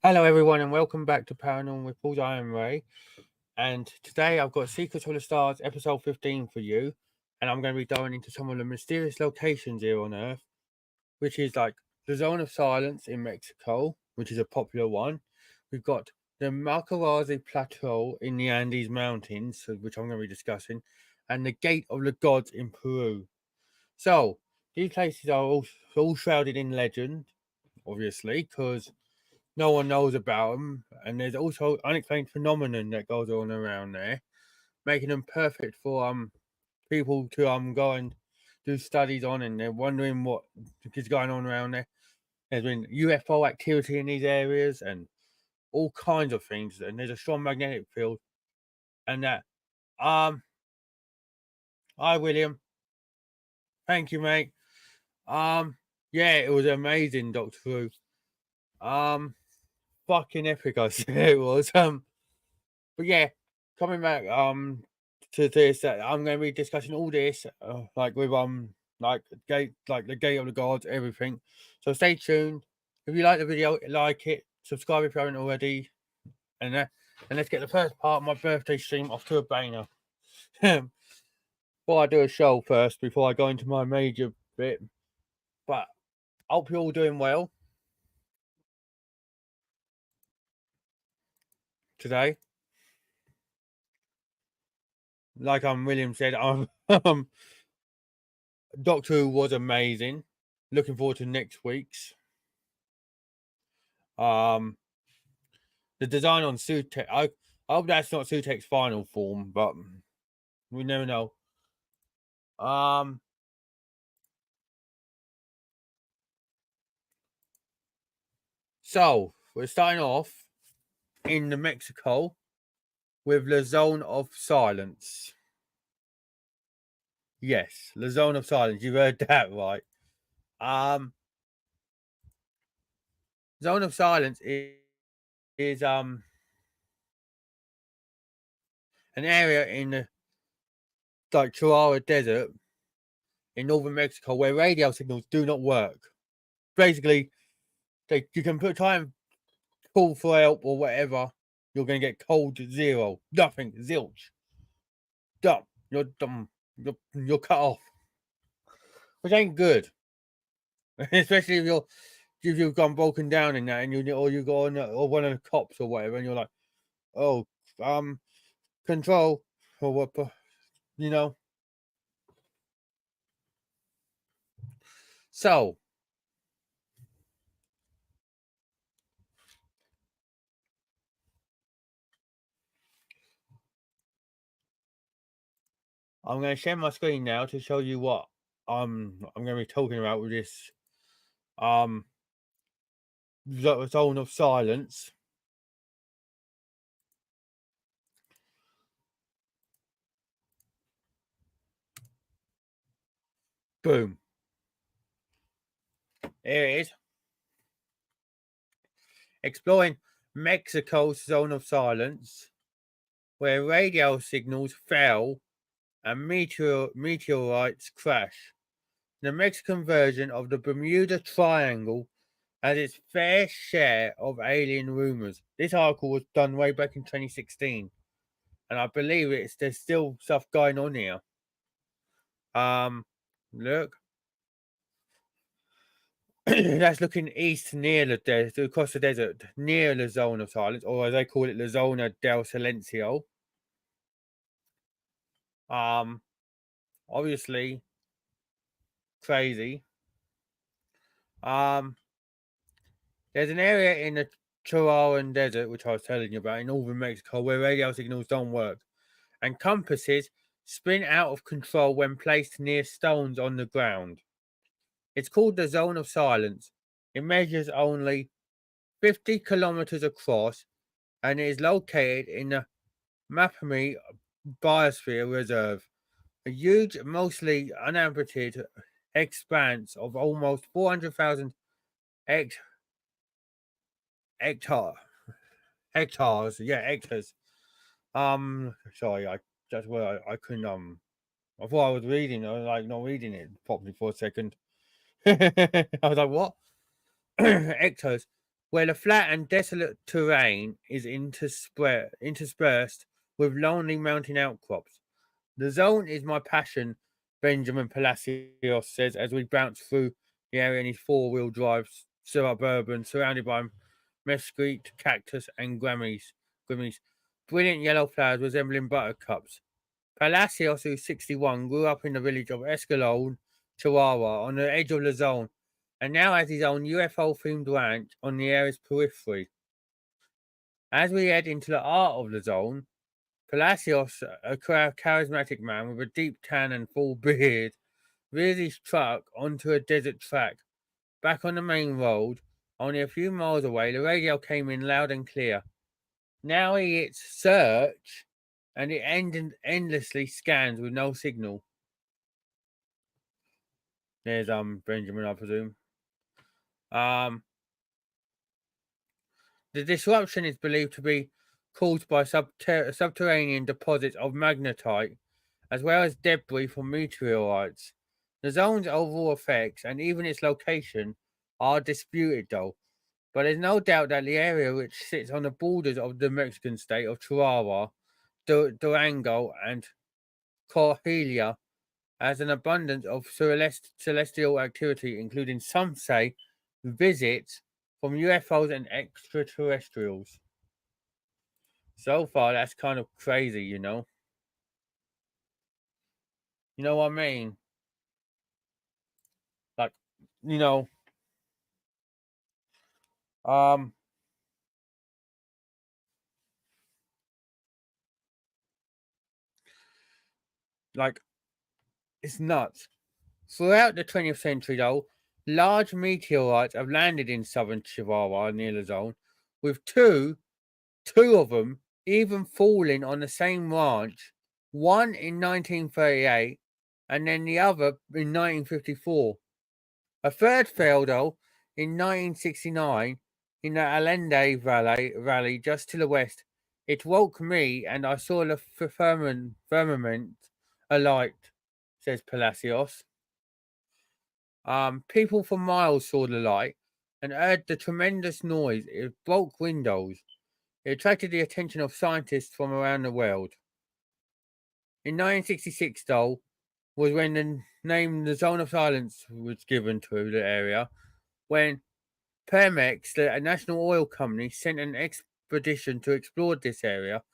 Hello everyone and welcome back to Paranormal Ripples. I am Ray, and today I've got Secrets of the Stars episode 15 for you, and I'm going to be diving into some of the mysterious locations here on Earth, which is like the Zone of Silence in Mexico, which is a popular one. We've got the Malcarazi Plateau in the Andes Mountains, which I'm going to be discussing, and the Gate of the Gods in Peru. So, these places are all shrouded in legend, obviously, because no one knows about them, and there's also unexplained phenomenon that goes on around there, making them perfect for people to go and do studies on, and they're wondering what is going on around there. There's been UFO activity in these areas and all kinds of things, and there's a strong magnetic field, and that. Hi William, thank you, mate. Yeah, it was amazing, Doctor Who. Fucking epic, I say it was. But yeah, coming back to this, I'm going to be discussing all this like with like the Gate of the Gods, everything. So stay tuned. If you like the video, like it, subscribe if you haven't already, and let's get the first part of my birthday stream off to a banger. Before I do a show first, before I go into my major bit, but I hope you're all doing well today. Like William said, Doctor Who was amazing. Looking forward to next week's. The design on Sutek, I hope that's not Sutek's final form, but we never know. So we're starting off in New Mexico with the Zone of Silence. Yes, the Zone of Silence. You heard that right. Zone of Silence is an area in the Chihuahua Desert in northern Mexico where radio signals do not work. Basically, you can try and call for help or whatever, you're going to get cold zero, nothing, zilch, dumb. You're dumb. You're cut off, which ain't good, especially if you've gone broken down in that, and you go on or one of the cops or whatever, and you're like, oh, control or what, you know. So I'm going to share my screen now to show you what I'm going to be talking about with this Zone of Silence. Boom. Here it is. Exploring Mexico's Zone of Silence, where radio signals fail and meteorites crash. The Mexican version of the Bermuda Triangle has its fair share of alien rumors. This article was done way back in 2016, and I believe there's still stuff going on here. Look. That's looking east near the desert, across the desert, near the Zone of Silence, or as they call it, the Zona del Silencio. Obviously crazy. There's an area in the Chihuahuan Desert, which I was telling you about, in northern Mexico, where radio signals don't work, and compasses spin out of control when placed near stones on the ground. It's called the Zone of Silence. It measures only 50 kilometers across, and it is located in the Mapimi Biosphere Reserve, a huge, mostly uninhabited expanse of almost 400,000 hectares. Yeah, hectares. Sorry, that's where I couldn't I thought I was reading. I was like not reading it properly for a second. I was like, what? Hectares, where the flat and desolate terrain is interspersed with lonely mountain outcrops. The zone is my passion, Benjamin Palacios says as we bounce through the area in his four-wheel drive suburban surrounded by mesquite, cactus, and grammies. Brilliant yellow flowers resembling buttercups. Palacios, who's 61, grew up in the village of Escalon, Chihuahua, on the edge of the zone, and now has his own UFO-themed ranch on the area's periphery. As we head into the heart of the zone, Palacios, a charismatic man with a deep tan and full beard, rears his truck onto a desert track. Back on the main road, only a few miles away, the radio came in loud and clear. Now he hits search, and it endlessly scans with no signal. There's Benjamin, I presume. The disruption is believed to be caused by subterranean deposits of magnetite, as well as debris from meteorites. The zone's overall effects and even its location are disputed, though. But there's no doubt that the area, which sits on the borders of the Mexican state of Chihuahua, Durango, and Coahuila, has an abundance of celestial activity, including, some say, visits from UFOs and extraterrestrials. So far, that's kind of crazy, you know? You know what I mean? Like, you know, um, like, it's nuts. Throughout the 20th century, though, large meteorites have landed in southern Chihuahua near the zone, with two of them even falling on the same ranch, one in 1938 and then the other in 1954. A third fell, though, in 1969 in the Allende Valley just to the west. It woke me and I saw the firmament alight, says Palacios. People for miles saw the light and heard the tremendous noise. It broke windows. It attracted the attention of scientists from around the world. In 1966, though, was when the name the Zone of Silence was given to the area, when Pemex, the national oil company, sent an expedition to explore this area.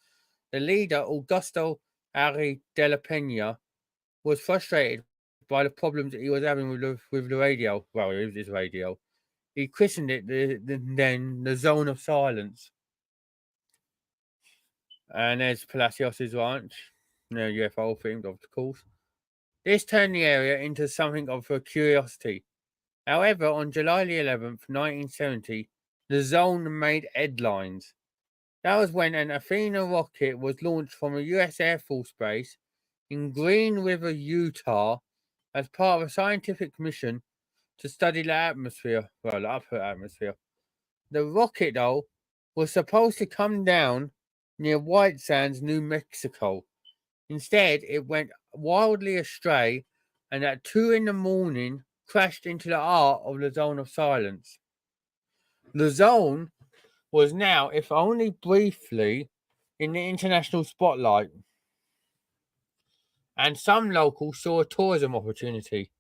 The leader, Augusto Ari de la Peña, was frustrated by the problems that he was having with the radio. Well, with his radio. He christened it the Zone of Silence. And there's Palacios' ranch, UFO themed, of course. This turned the area into something of a curiosity. However, on July the 11th, 1970, the zone made headlines. That was when an Athena rocket was launched from a US Air Force base in Green River, Utah, as part of a scientific mission to study the atmosphere, the upper atmosphere. The rocket, though, was supposed to come down near White Sands, New Mexico. Instead, it went wildly astray and at 2 in the morning crashed into the heart of the Zone of Silence. The zone was now, if only briefly, in the international spotlight, and some locals saw a tourism opportunity.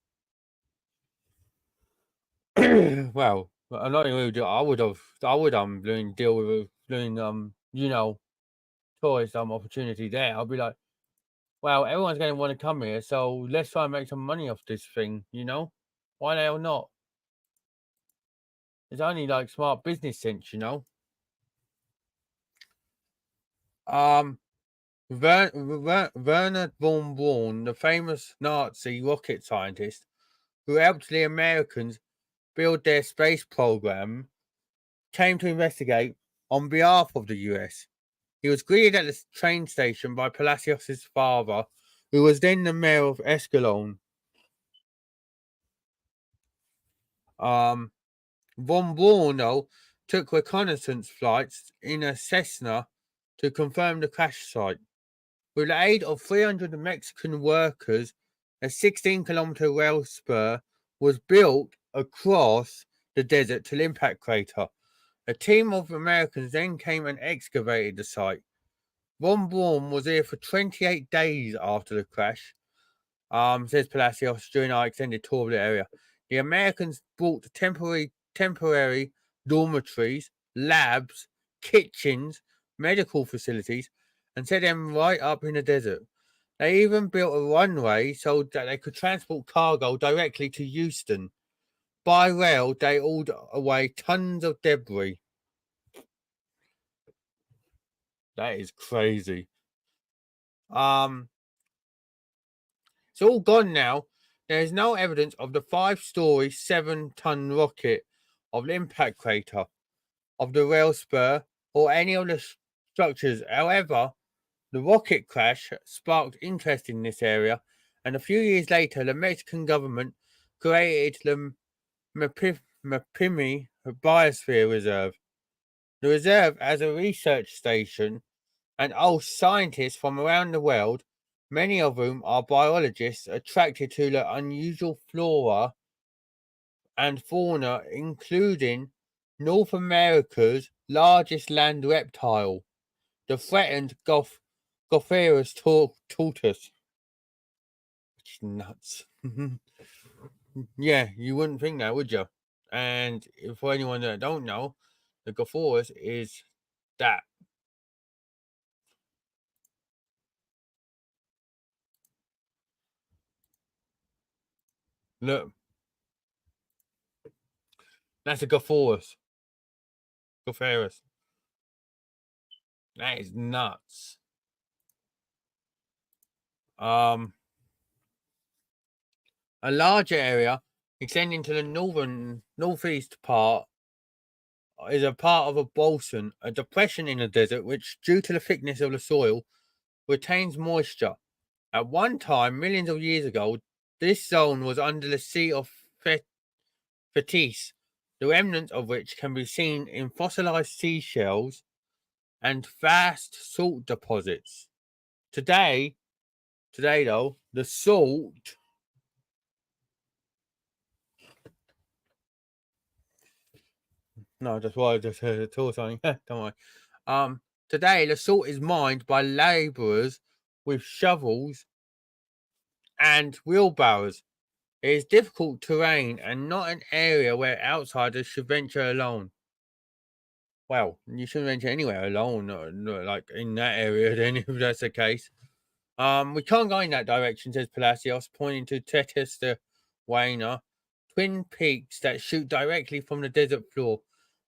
Well, I'm not even do. I would deal with tourist opportunity there. I'll be like, well, everyone's going to want to come here, so let's try and make some money off this thing. Why the hell not? It's only like smart business sense, Werner von Braun, the famous Nazi rocket scientist who helped the Americans build their space program, came to investigate on behalf of the US. He was greeted at the train station by Palacios' father, who was then the mayor of Escalon. Von Braun, though, took reconnaissance flights in a Cessna to confirm the crash site. With the aid of 300 Mexican workers, a 16-kilometer rail spur was built across the desert to the impact crater. A team of Americans then came and excavated the site. Von Braun was here for 28 days after the crash, says Palacios during our extended tour of the area. The Americans brought temporary dormitories, labs, kitchens, medical facilities, and set them right up in the desert. They even built a runway so that they could transport cargo directly to Houston. By rail, they hauled away tons of debris. That is crazy. It's all gone now. There is no evidence of the 5-story, 7-ton rocket, of the impact crater, of the rail spur, or any of the structures. However, the rocket crash sparked interest in this area, and a few years later, the Mexican government created the Mapimi Biosphere Reserve. The reserve has a research station and scientists from around the world, many of whom are biologists, attracted to the unusual flora and fauna, including North America's largest land reptile, the threatened Gopherus tortoise. Which is nuts. Yeah, you wouldn't think that, would you? And for anyone that don't know, the Gopherus is that. Look, that's a Gopherus. Gopherus. That is nuts. A larger area extending to the northeast part is a part of a bolson, a depression in the desert which, due to the thickness of the soil, retains moisture. At one time, millions of years ago, this zone was under the Sea of Fetis, the remnants of which can be seen in fossilized seashells and vast salt deposits. Today though, the salt no, that's why I just heard a tour something. Don't worry. Today the salt is mined by laborers with shovels and wheelbarrows. It is difficult terrain and not an area where outsiders should venture alone. Well, you shouldn't venture anywhere alone, not like in that area then, if that's the case. We can't go in that direction, says Palacios, pointing to Tetis de Huayna, twin peaks that shoot directly from the desert floor,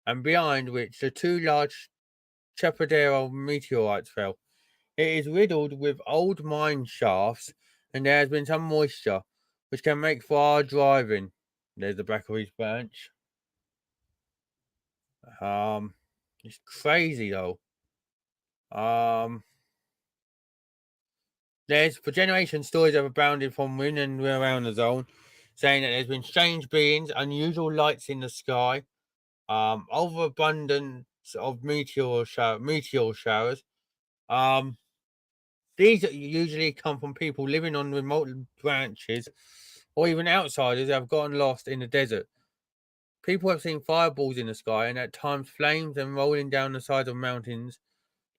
and behind which the 2 large Chapadero meteorites fell. It is riddled with old mine shafts, and there has been some moisture, which can make for hard driving. There's the back of his branch. It's crazy though. There's for generations stories have abounded from within and around the zone, saying that there's been strange beings, unusual lights in the sky, overabundance of meteor showers. These usually come from people living on remote branches or even outsiders that have gotten lost in the desert. People have seen fireballs in the sky and at times flames and rolling down the sides of mountains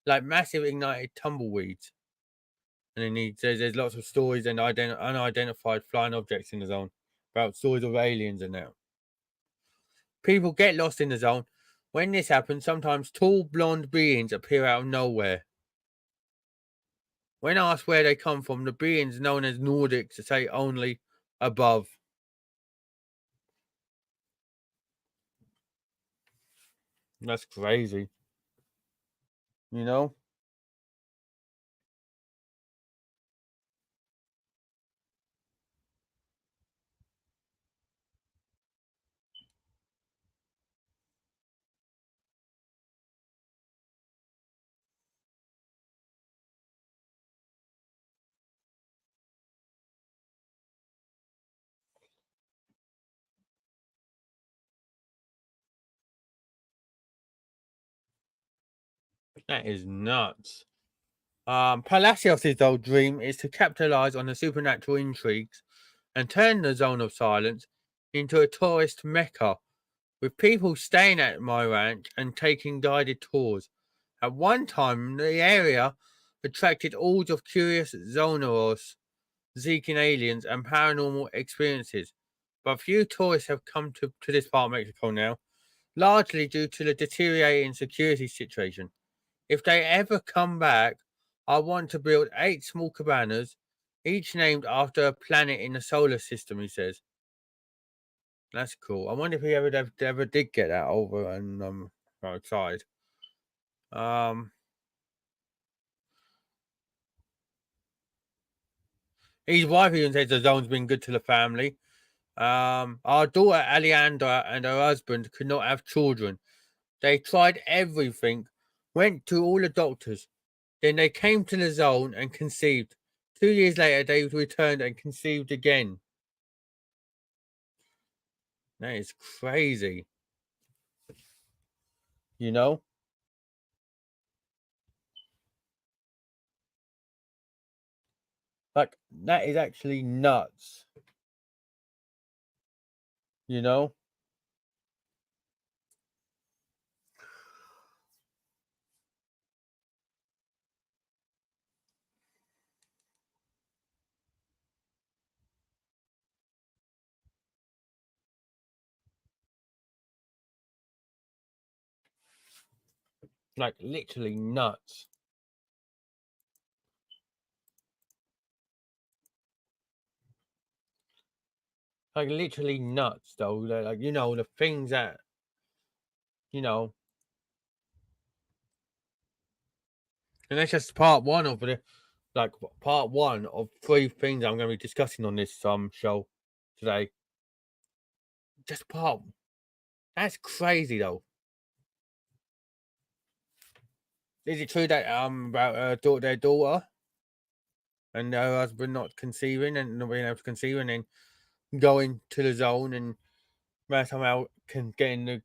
like massive ignited tumbleweeds. And then he says there's lots of stories and unidentified flying objects in the zone, about stories of aliens and that. People get lost in the zone. When this happens, sometimes tall blonde beings appear out of nowhere. When asked where they come from, the beings known as Nordics say only above. That's crazy. You know? That is nuts. Palacios' old dream is to capitalize on the supernatural intrigues and turn the zone of silence into a tourist mecca with people staying at my ranch and taking guided tours. At one time, the area attracted hordes of curious Zonaros seeking aliens and paranormal experiences, but few tourists have come to this part of Mexico now, largely due to the deteriorating security situation. If they ever come back, I want to build 8 small cabanas, each named after a planet in the solar system, he says. That's cool. I wonder if he ever did get that over and outside. His wife even says the zone's been good to the family. Our daughter Alejandra and her husband could not have children. They tried everything, went to all the doctors. Then they came to the zone and conceived. 2 years later, they returned and conceived again. That is crazy. You know? Like, that is actually nuts. You know? Like, literally nuts. Like, literally nuts, though. Like, you know, the things that, you know. And that's just part one of the, like, part one of 3 things I'm going to be discussing on this show today. Just part. That's crazy, though. Is it true that about their daughter and her husband not conceiving and not being able to conceive and then going to the zone and somehow can get in the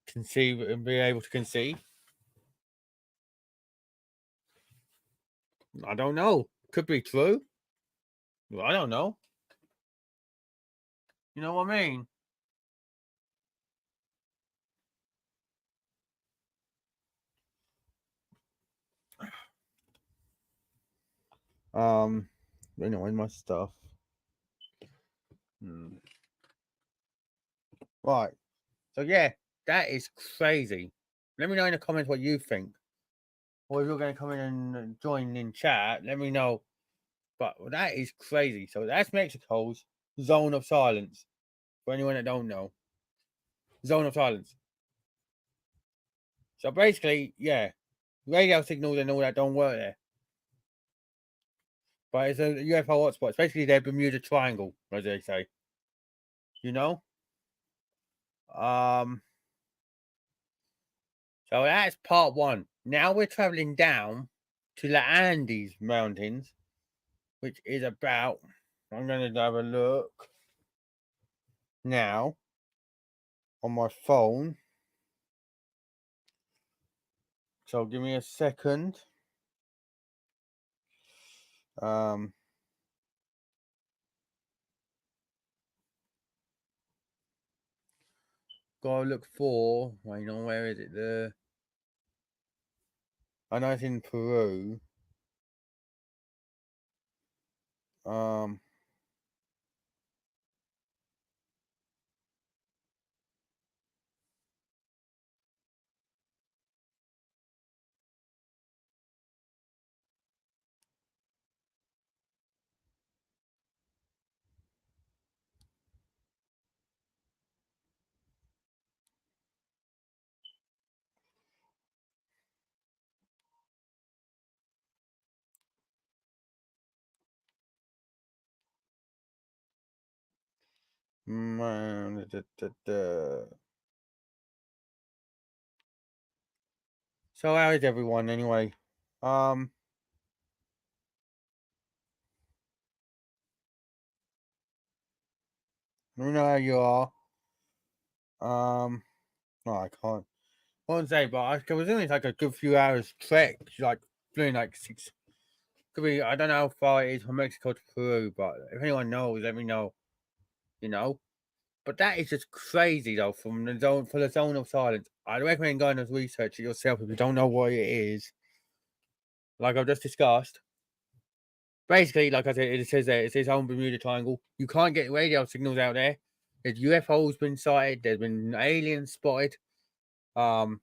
conceive and be able to conceive? I don't know. Could be true. I don't know. You know what I mean? Anyway, my stuff. Right. So yeah, that is crazy. Let me know in the comments what you think. Or if you're going to come in and join in chat, let me know. But that is crazy. So that's Mexico's zone of silence. For anyone that don't know, zone of silence. So basically, yeah, radio signals and all that don't work there. But it's a UFO hotspot. It's basically their Bermuda Triangle, as they say. You know? So that's part one. Now we're traveling down to the Andes Mountains, which is about, I'm going to have a look now on my phone. So give me a second. Gotta look for, I know, where is it? I know it's in Peru. Um, So how is everyone anyway? Let me know how you are. No, I can't. I won't say, but I was doing like a good few hours trek, like doing like 6. Could be, I don't know how far it is from Mexico to Peru, but if anyone knows, let me know. You know. But that is just crazy though, from the zone of silence. I'd recommend going and research it yourself if you don't know what it is. Like I've just discussed. Basically, like I said, it says there, it says home Bermuda Triangle. You can't get radio signals out there. There's UFOs been sighted, there's been aliens spotted. Um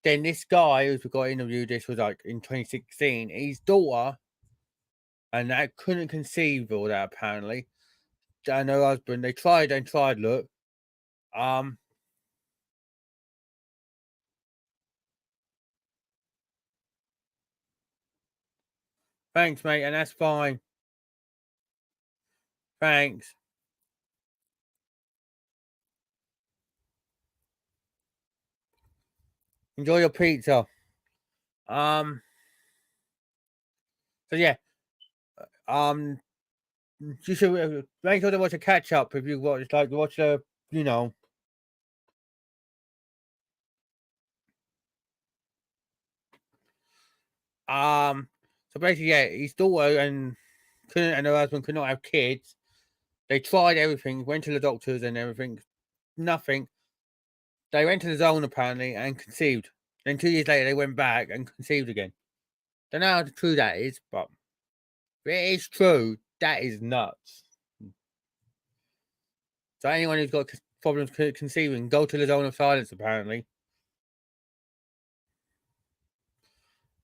then this guy who's got interviewed, this was like in 2016, his daughter, and that couldn't conceive all that apparently. And her husband, they tried and tried, look. Um Thanks, mate, and that's fine. Thanks. Enjoy your pizza. Um, so yeah, um, you should make sure to watch a catch up if you watch a, you know, um, so basically, yeah, his daughter and her husband could not have kids. They tried everything, went to the doctors and everything, nothing. They went to the zone apparently and conceived. Then 2 years later, they went back and conceived again. Don't know how true that is, but if it is true, that is nuts. So anyone who's got problems conceiving, go to the zone of silence. Apparently.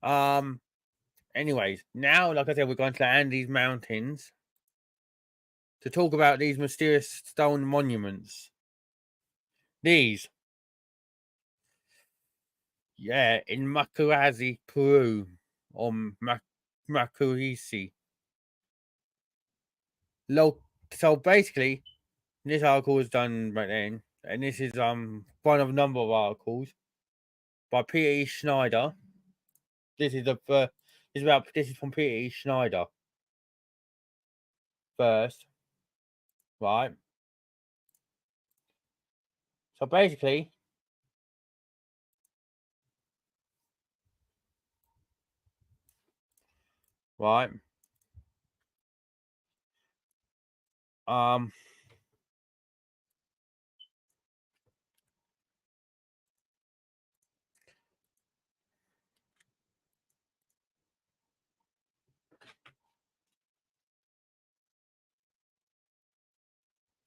Um. Anyways, now, like I said, we're going to the Andes Mountains to talk about these mysterious stone monuments. These, yeah, in Macurazi, Peru, or Macurisi. Lo- so basically, this article was done right then, and this is one of a number of articles by Peter E. Schneider. This is this is from Peter E. Schneider first, right? So basically, right? Um,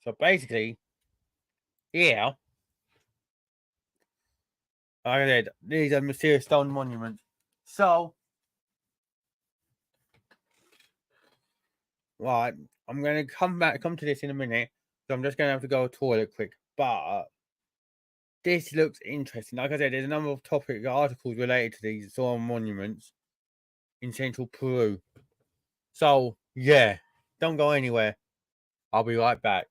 so basically, yeah, like I said, these are mysterious stone monuments. So, right, I'm gonna come to this in a minute. So I'm just gonna have to go to the toilet quick. But this looks interesting. Like I said, there's a number of topic articles related to these stone monuments in central Peru. So yeah, don't go anywhere. I'll be right back.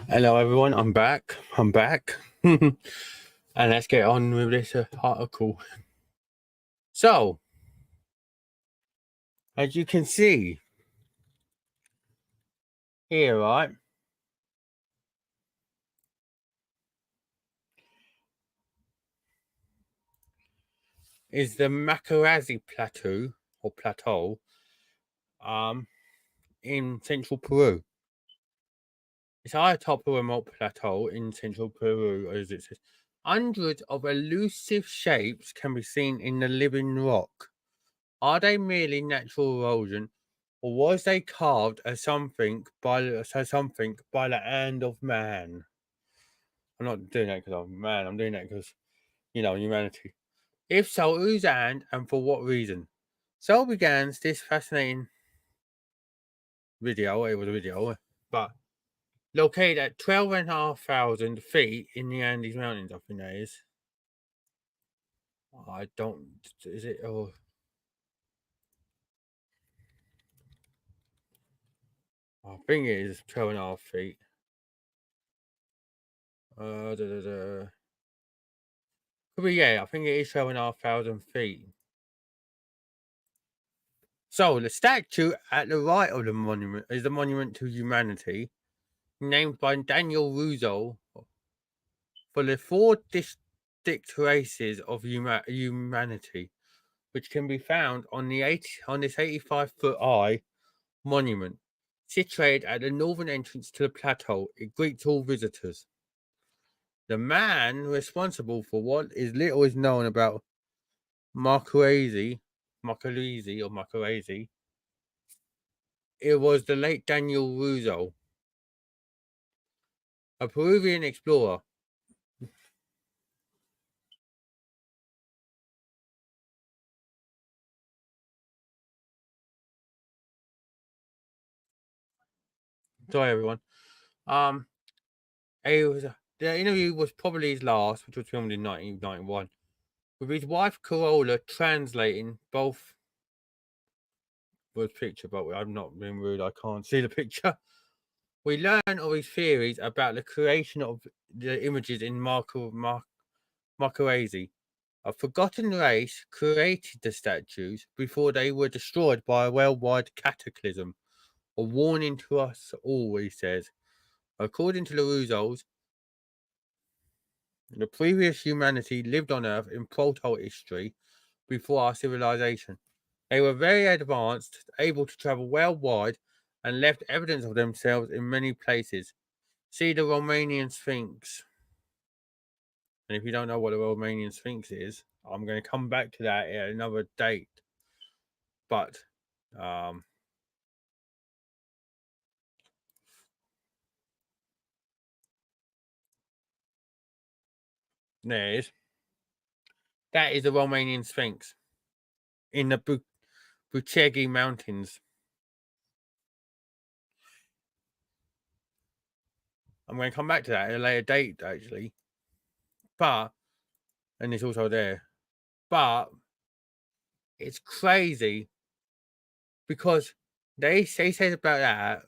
Hello everyone, I'm back. And let's get on with this article. So, as you can see here, right, is the Macarazi plateau in central Peru. It's high atop a remote plateau in central Peru, as it says. Hundreds of elusive shapes can be seen in the living rock. Are they merely natural erosion, or was they carved as something by the hand of man? I'm not doing that because I'm man. I'm doing that because humanity. If so, whose hand and for what reason? So began this fascinating video. It was a video, but located at 12,500 feet in the Andes Mountains. I think that is. I don't. Is it? Oh, I think it is 12.5 feet. Da, da, da. Could be, yeah, I think it is 12,500 feet. So the statue at the right of the monument is the monument to humanity, named by Daniel Russo for the four distinct races of humanity, which can be found on this 85-foot high monument, situated at the northern entrance to the plateau. It greets all visitors. The man responsible for what is little is known about Marquesi, it was the late Daniel Russo, a Peruvian explorer. Sorry, everyone. Um, the interview was probably his last, which was filmed in 1991, with his wife Corolla translating both. Was picture, but I'm not being rude. I can't see the picture. We learn of his theories about the creation of the images in Marquesi. A forgotten race created the statues before they were destroyed by a worldwide cataclysm. A warning to us all, he says. According to the Russos, the previous humanity lived on Earth in proto-history before our civilization. They were very advanced, able to travel worldwide, and left evidence of themselves in many places. See the Romanian Sphinx. And if you don't know what the Romanian Sphinx is, I'm going to come back to that at another date. But that is the Romanian Sphinx in the Bucegi Mountains. I'm going to come back to that at a later date, actually. And it's also there. But it's crazy because they say about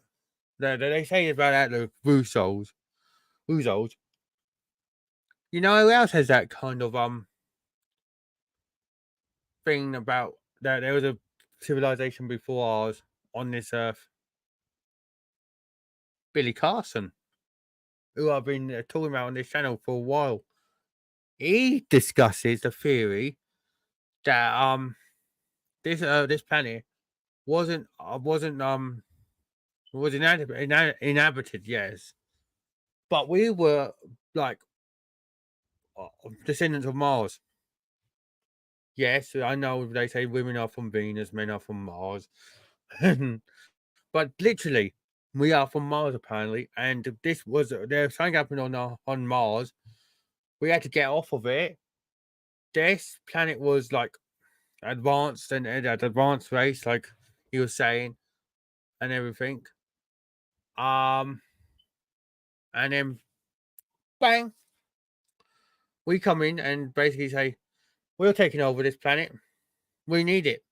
the Russos. You know who else has that kind of thing about that there was a civilization before ours on this earth? Billy Carson, who I've been talking about on this channel for a while. He discusses the theory that this planet was inhabited, yes, but we were like descendants of Mars. Yes, I know they say women are from Venus, men are from Mars, but literally, we are from Mars apparently. And there's something happened on Mars. We had to get off of it. This planet was like advanced and an advanced race, like he was saying, and everything. Um, and then bang, we come in and basically say, we're taking over this planet. We need it.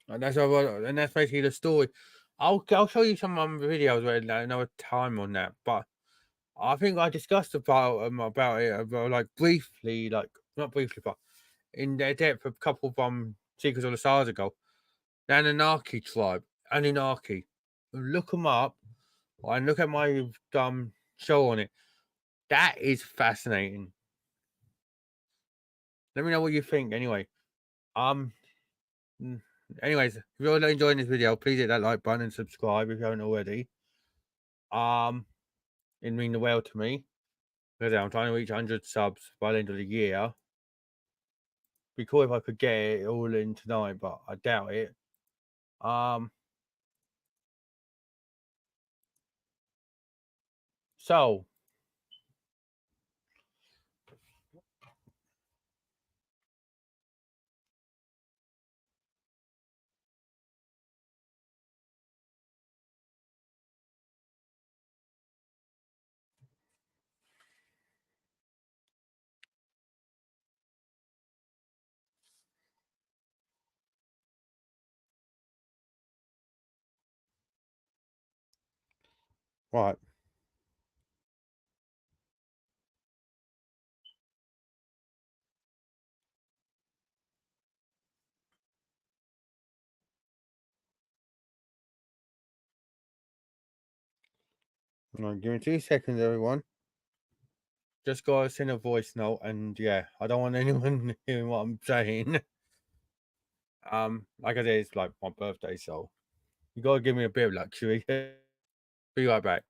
And that's basically the story. I'll show you some videos where another time on that, but I think I discussed about it about, like, briefly, like, not briefly, but in their depth a couple of Secrets of the Stars ago. The Anunnaki tribe, Anunnaki. Look them up and look at my show on it. That is fascinating. Let me know what you think anyway. Um mm, Anyways, if you're enjoying this video, please hit that like button and subscribe if you haven't already. It mean the world to me. Because I'm trying to reach 100 subs by the end of the year. Be cool if I could get it all in tonight, but I doubt it. So right. Right, give me 2 seconds, everyone. Just gotta send a voice note, and yeah, I don't want anyone hearing what I'm saying. Like I said, it's like my birthday, so you gotta give me a bit of luxury. Be right back.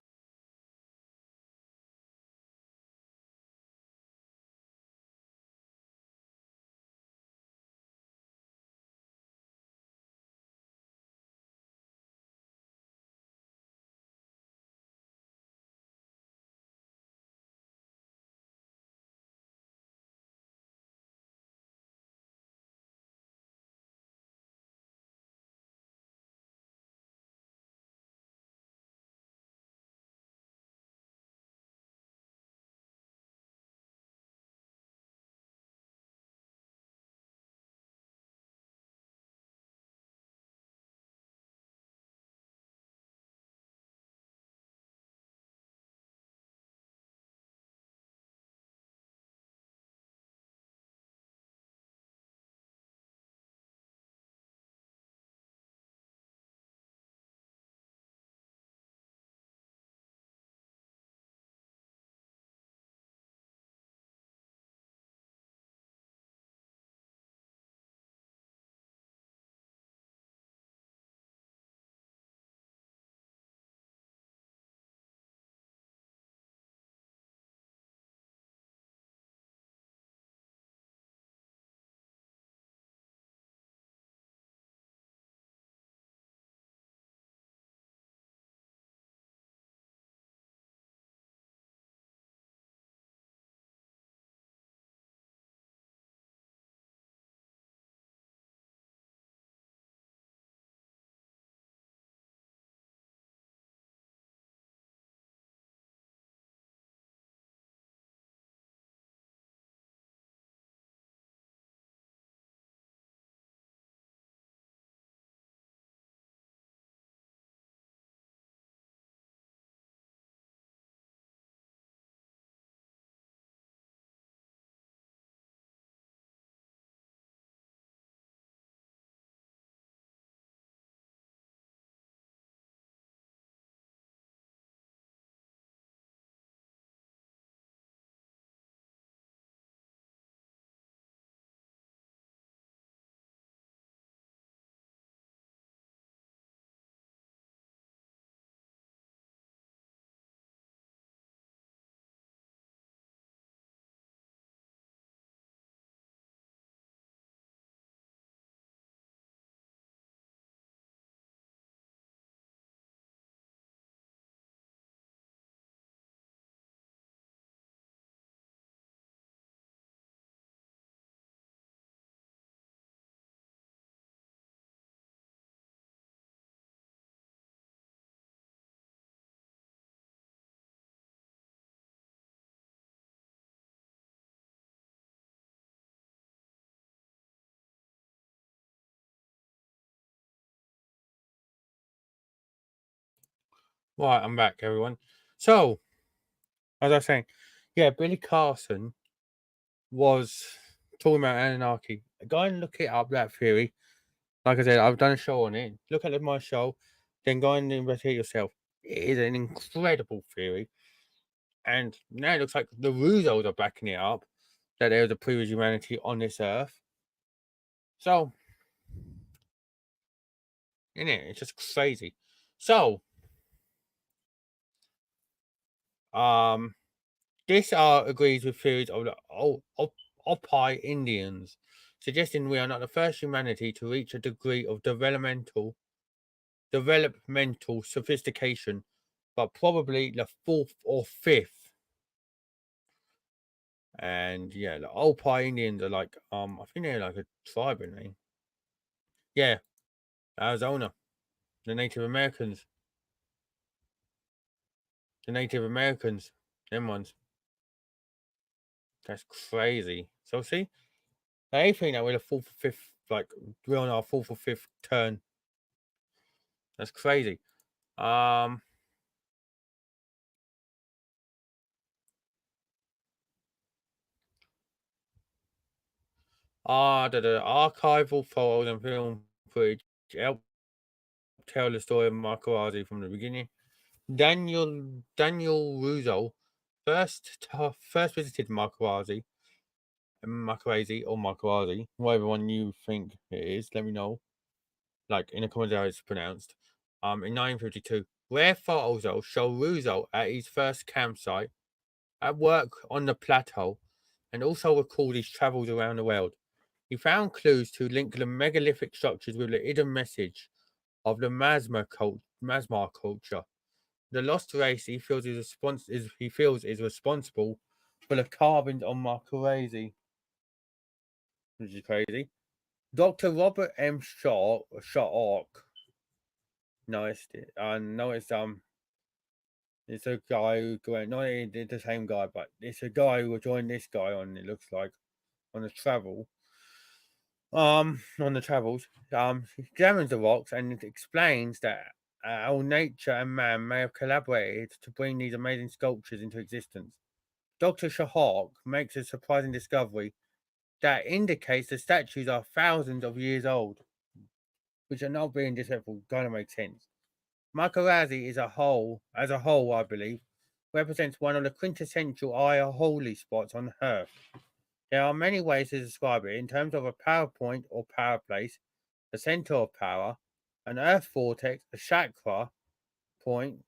Right, I'm back, everyone. So, as I was saying, yeah, Billy Carson was talking about Anunnaki. Go and look it up, that theory. Like I said, I've done a show on it. Look at my show, then go and investigate yourself. It is an incredible theory. And now it looks like the Russos are backing it up, that there was a previous humanity on this earth. So, it's just crazy. So, um, this agrees with theories of the Opai Indians, suggesting we are not the first humanity to reach a degree of developmental sophistication, but probably the fourth or fifth. And yeah, the Opai Indians are like I think they're like a tribe, name. Yeah, Arizona, the Native Americans, them ones. That's crazy. So see, they think that we're the fourth or fifth, like we're on our fourth or fifth turn. That's crazy. Um, the archival photos and film footage help tell the story of Makarazi from the beginning. Daniel Russo first visited Makarazi, whatever one you think it is. Let me know, like in the comments how it's pronounced. In 1952, rare photos though show Russo at his first campsite, at work on the plateau, and also record his travels around the world. He found clues to link the megalithic structures with the hidden message of the Masmar culture. The lost race he feels is responsible for the carvings on Markarese, which is crazy. Dr. Robert M. Shaw noticed it. Noticed it's a guy who not the same guy, but it's a guy who joined this guy on. It looks like on the travel. On the travels, examines the rocks and it explains that how nature and man may have collaborated to bring these amazing sculptures into existence. Dr. Shahak makes a surprising discovery that indicates the statues are thousands of years old, which are not being disrespectful, kind of makes sense. Makarazi as a whole, I believe, represents one of the quintessential Aya holy spots on Earth. There are many ways to describe it in terms of a power point or power place, a center of power, an earth vortex, a chakra point,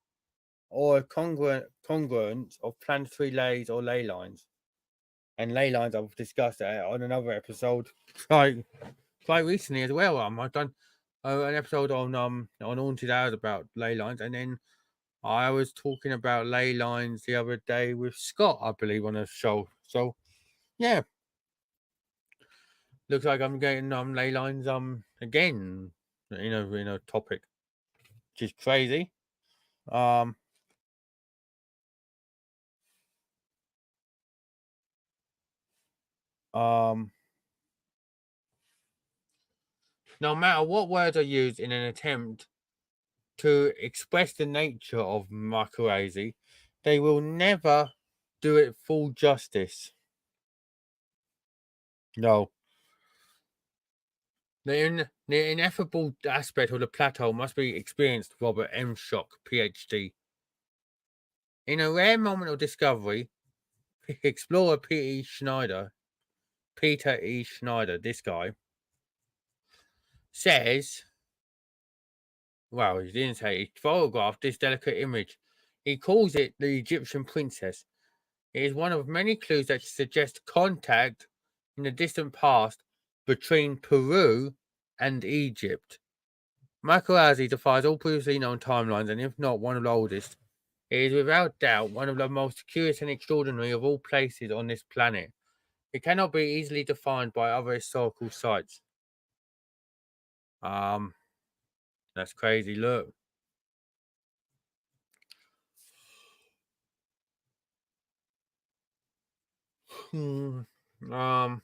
or a congruence of planetary lays or ley lines. And ley lines I've discussed on another episode quite recently as well. I've done an episode on Haunted Hours about ley lines, and then I was talking about ley lines the other day with Scott, I believe, on a show. So yeah, looks like I'm getting ley lines again in a topic, which is crazy. Um um no matter what words are used in an attempt to express the nature of Makarazi, they will never do it full justice. No. The ineffable aspect of the plateau must be experienced, Robert M. Schock, PhD. In a rare moment of discovery, explorer Peter E. Schneider, this guy, says, well, he didn't say, he photographed this delicate image. He calls it the Egyptian princess. It is one of many clues that suggest contact in the distant past between Peru and Egypt. Makarazi defies all previously known timelines, and if not one of the oldest, it is without doubt one of the most curious and extraordinary of all places on this planet. It cannot be easily defined by other historical sites. Um, that's crazy. Look. Hmm. Um,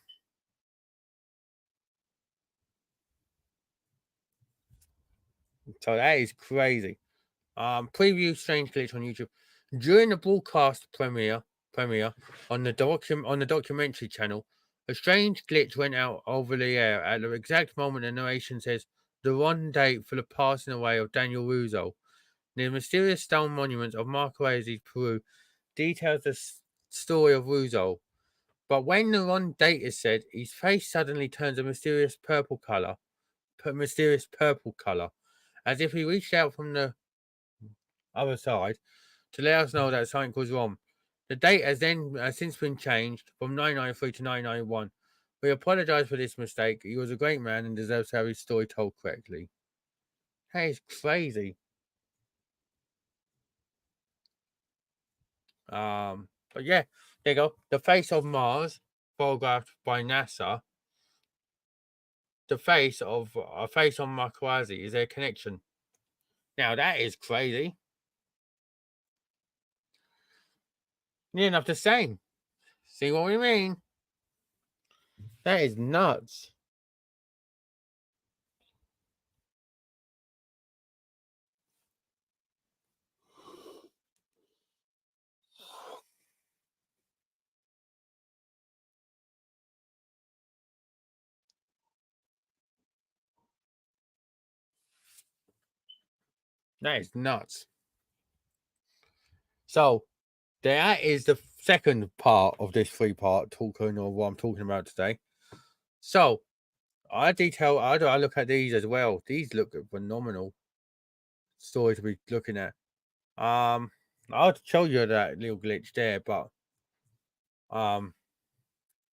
so that is crazy. Preview Strange Glitch on YouTube. During the broadcast premiere on the documentary channel, a strange glitch went out over the air at the exact moment the narration says the wrong date for the passing away of Daniel Russo. The mysterious stone monuments of Marquesi, Peru, details the story of Russo. But when the wrong date is said, his face suddenly turns a mysterious purple color, as if he reached out from the other side to let us know that something was wrong. The date has since been changed from 993 to 991. We apologize for this mistake. He was a great man and deserves to have his story told correctly. That is crazy. But yeah, there you go. The face of Mars, photographed by NASA. The face of a face on Marquesi. Is there a connection? Now that is crazy. Near enough the same. See what we mean? That is nuts. That is nuts. So that is the second part of this 3-part talking or what I'm talking about today. So I look at these as well. These look phenomenal story to be looking at. I'll show you that little glitch there, but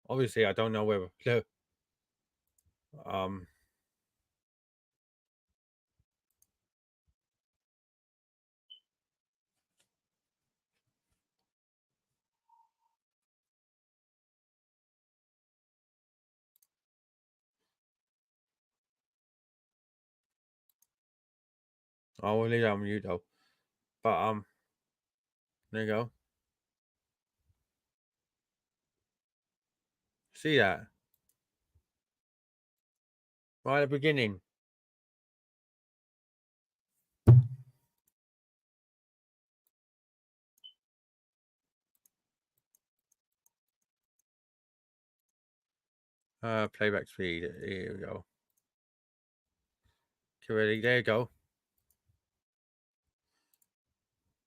obviously I don't know whether I will leave that on mute though. But there you go. See that? Right at the beginning. Playback speed. Here we go. Okay, ready? There you go.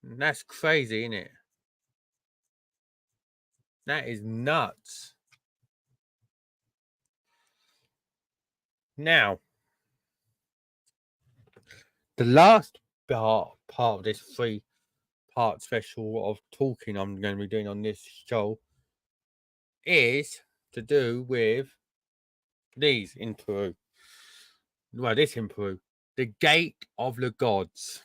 That's crazy, isn't it? That is nuts. Now, the last part of this 3-part special of talking I'm going to be doing on this show is to do with these in Peru. Well, this in Peru. The Gate of the Gods.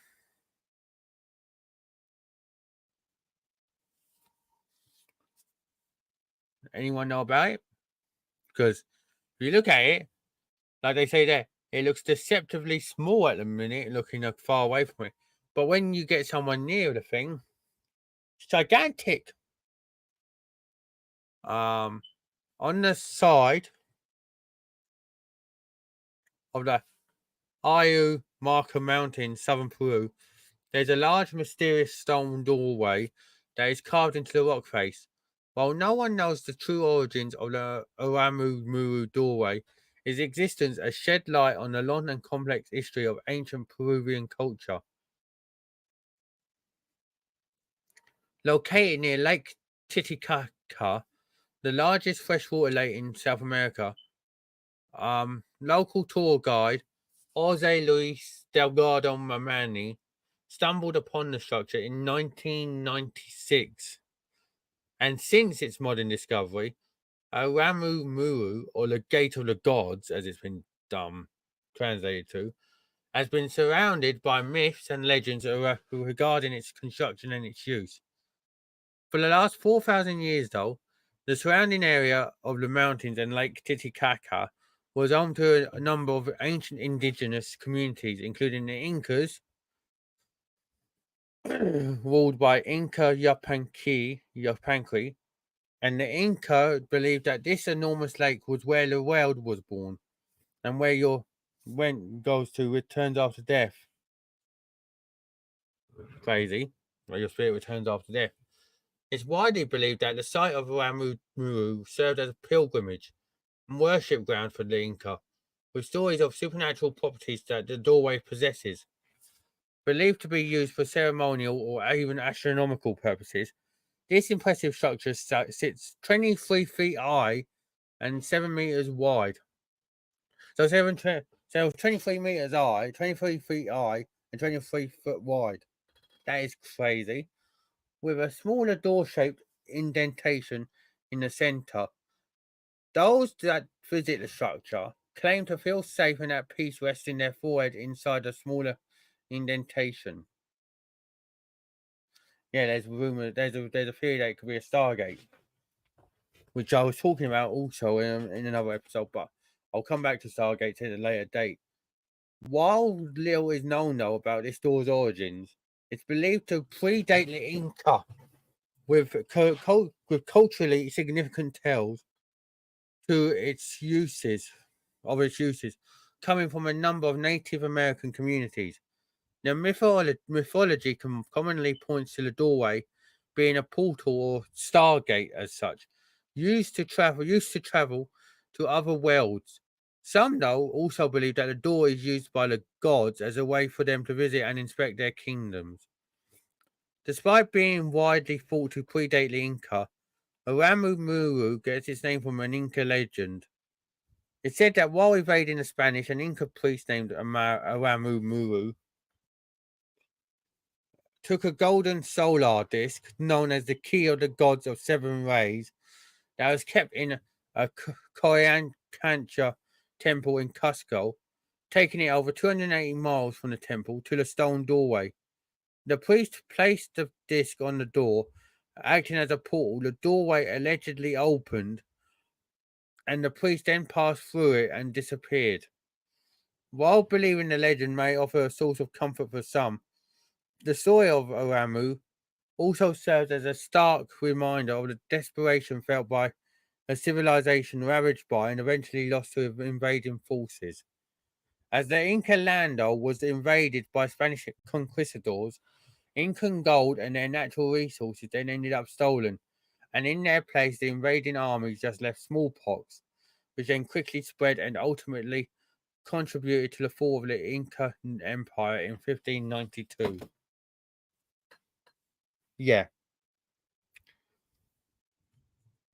Anyone know about it? Because if you look at it, like they say there, it looks deceptively small at the minute, looking far away from it. But when you get someone near the thing, it's gigantic. On the side of the Ayu Marca Mountain, southern Peru, there's a large mysterious stone doorway that is carved into the rock face. While no one knows the true origins of the Aramu Muru doorway, its existence has shed light on the long and complex history of ancient Peruvian culture. Located near Lake Titicaca, the largest freshwater lake in South America, local tour guide Jose Luis Delgado Mamani stumbled upon the structure in 1996. And since its modern discovery, Aramu Muru, or the Gate of the Gods, as it's been translated to, has been surrounded by myths and legends regarding its construction and its use. For the last 4,000 years, though, the surrounding area of the mountains and Lake Titicaca was home to a number of ancient indigenous communities, including the Incas, ruled by Inca Yupanqui, and the Inca believed that this enormous lake was where the world was born, and where your went goes to returns after death. crazy, where your spirit returns after death. It's widely believed that the site of Oumuamua served as a pilgrimage and worship ground for the Inca, with stories of supernatural properties that the doorway possesses. Believed to be used for ceremonial or even astronomical purposes, this impressive structure sits 23 feet high and 7 meters wide. So, 23 meters high, 23 feet high, and 23 foot wide. That is crazy. With a smaller door shaped indentation in the center. Those that visit the structure claim to feel safe and at peace resting their forehead inside a smaller indentation. Yeah, there's a theory that it could be a Stargate, which I was talking about also in another episode, but I'll come back to Stargate at a later date. While little is known though about this door's origins, it's believed to predate the Inca, with culturally significant tales to its uses coming from a number of Native American communities. The mythology commonly points to the doorway being a portal or stargate as such, used to travel to other worlds. Some, though, also believe that the door is used by the gods as a way for them to visit and inspect their kingdoms. Despite being widely thought to predate the Inca, Oumuamua gets its name from an Inca legend. It's said that while evading the Spanish, an Inca priest named Oumuamua took a golden solar disc known as the Key of the Gods of Seven Rays that was kept in a Coyancancha temple in Cusco, taking it over 280 miles from the temple to the stone doorway. The priest placed the disc on the door, acting as a portal. The doorway allegedly opened, and the priest then passed through it and disappeared. While believing the legend may offer a source of comfort for some, the story of Oumuamua also serves as a stark reminder of the desperation felt by a civilization ravaged by and eventually lost to invading forces. As the Inca land was invaded by Spanish conquistadors, Incan gold and their natural resources then ended up stolen, and in their place the invading armies just left smallpox, which then quickly spread and ultimately contributed to the fall of the Inca Empire in 1592. Yeah.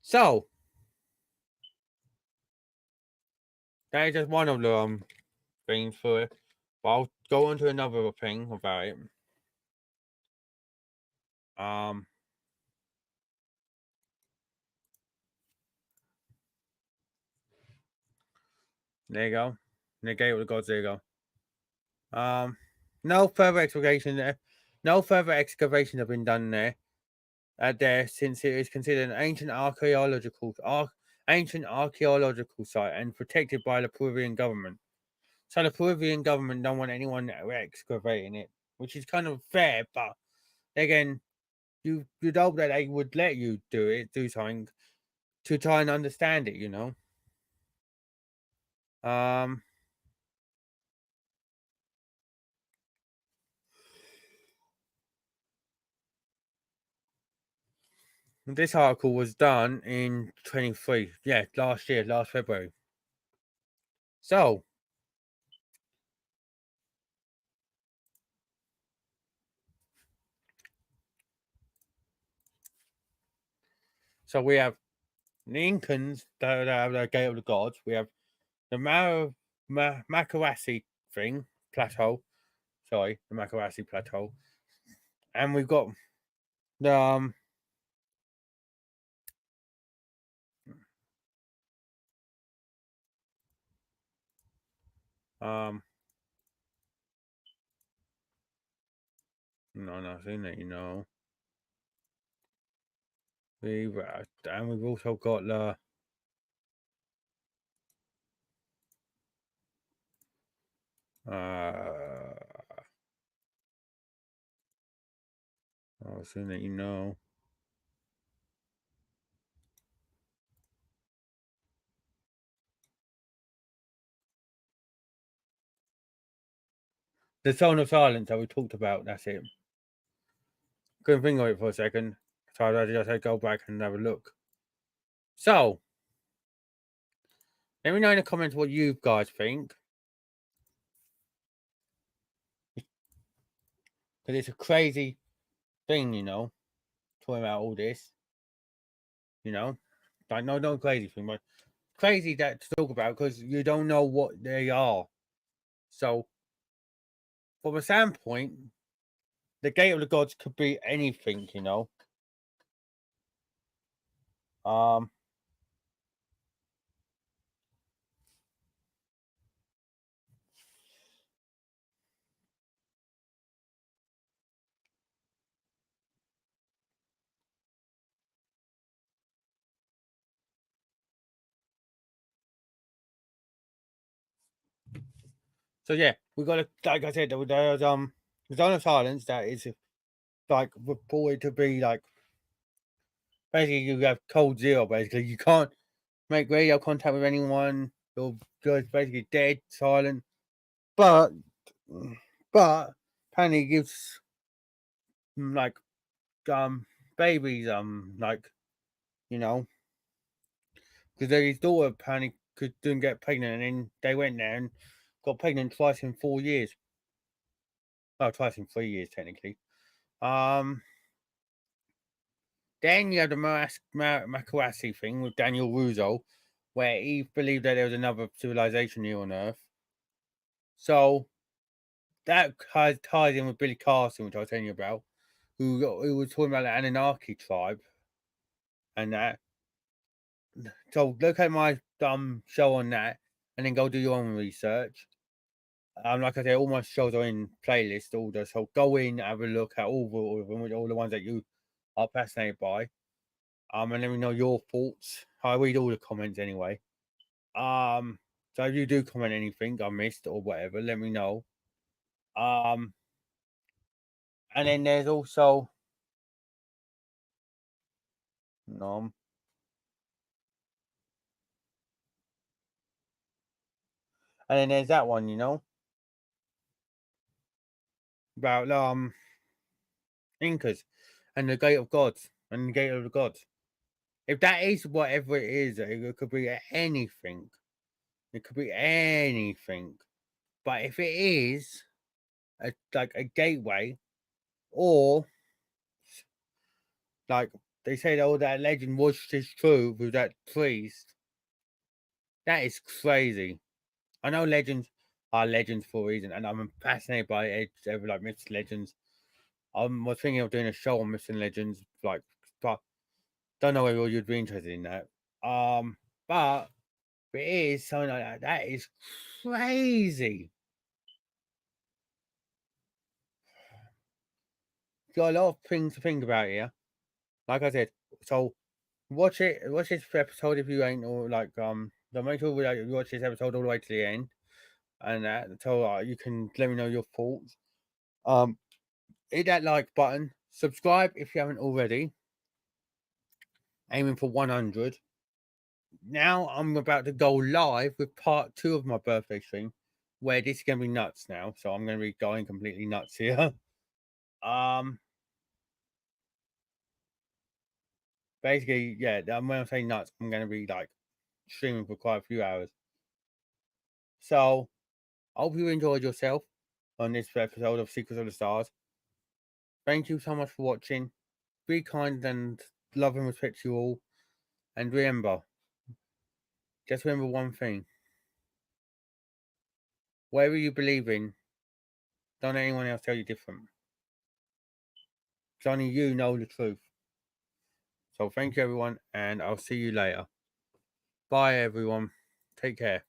So, that is just one of the things for it. But I'll go on to another thing about it. Um, there you go. Negate with the gods. There you go. Um, no further excavation there. No further excavations have been done there. There, since it is considered an ancient archaeological site and protected by the Peruvian government. So the Peruvian government don't want anyone excavating it, which is kind of fair, but again, you'd hope that they would let you do something to try and understand it, you know. Um, this article was done in 23, yeah, last year, last February. So, we have the Incans that have the Gate of the Gods. We have the Makarasi thing plateau. Sorry, the Makarasi plateau, and we've got the um no, nothing that you know. We've also got the nothing that you know. The Zone of Silence that we talked about. That's it. couldn't think of it for a second, so I just had to go back and have a look. So, let me know in the comments what you guys think. Because it's a crazy thing, you know, talking about all this. You know, like, no crazy thing, but crazy that to talk about because you don't know what they are. So, from a standpoint, the gate of the gods could be anything, you know. Um, so yeah, we got to, like I said, there's the zone of silence that is like reported to be like basically you have cold zero. Basically, you can't make radio contact with anyone. You're just basically dead, silent. But but apparently gives like babies like, you know, because his daughter apparently didn't get pregnant, and then they went there and got pregnant twice in 4 years. Well, twice in 3 years technically. Um, then you have the Makarasi thing with Daniel Russo, where he believed that there was another civilization here on Earth. So that ties in with Billy Carson, which I was telling you about, who was talking about the Anunnaki tribe and that. So look at my show on that, and then go do your own research. Like I said, all my shows are in playlist order, so go in, have a look at all of them, all the ones that you are fascinated by. And let me know your thoughts. I read all the comments anyway. So if you do comment anything I missed or whatever, let me know. Um, and then there's also um, and then there's that one, you know, about Incas and the Gate of Gods and the Gate of the Gods. If that is whatever it is, it could be anything. It could be anything. But if it is like a gateway, or like they say that all that legend was just true with that priest, that is crazy. I know legends are legends for a reason, and I'm fascinated by it. Ever like myths, legends. I was thinking of doing a show on myths and legends, like, but don't know whether you'd be interested in that. But if it is something like that, that is crazy. Got a lot of things to think about here. Like I said, so watch this episode if you ain't, or like don't make sure you watch this episode all the way to the end, and that so you can let me know your thoughts. Hit that like button, subscribe if you haven't already. Aiming for 100. Now I'm about to go live with part 2 of my birthday stream, where this is gonna be nuts now. So I'm gonna be going completely nuts here. um Basically, yeah, when I say nuts, I'm gonna be like streaming for quite a few hours. So I hope you enjoyed yourself on this episode of Secrets of the Stars. Thank you so much for watching. Be kind and love and respect you all. And remember, just remember one thing. Whatever you believe in, don't let anyone else tell you different. Because only you know the truth. So thank you everyone, and I'll see you later. Bye everyone. Take care.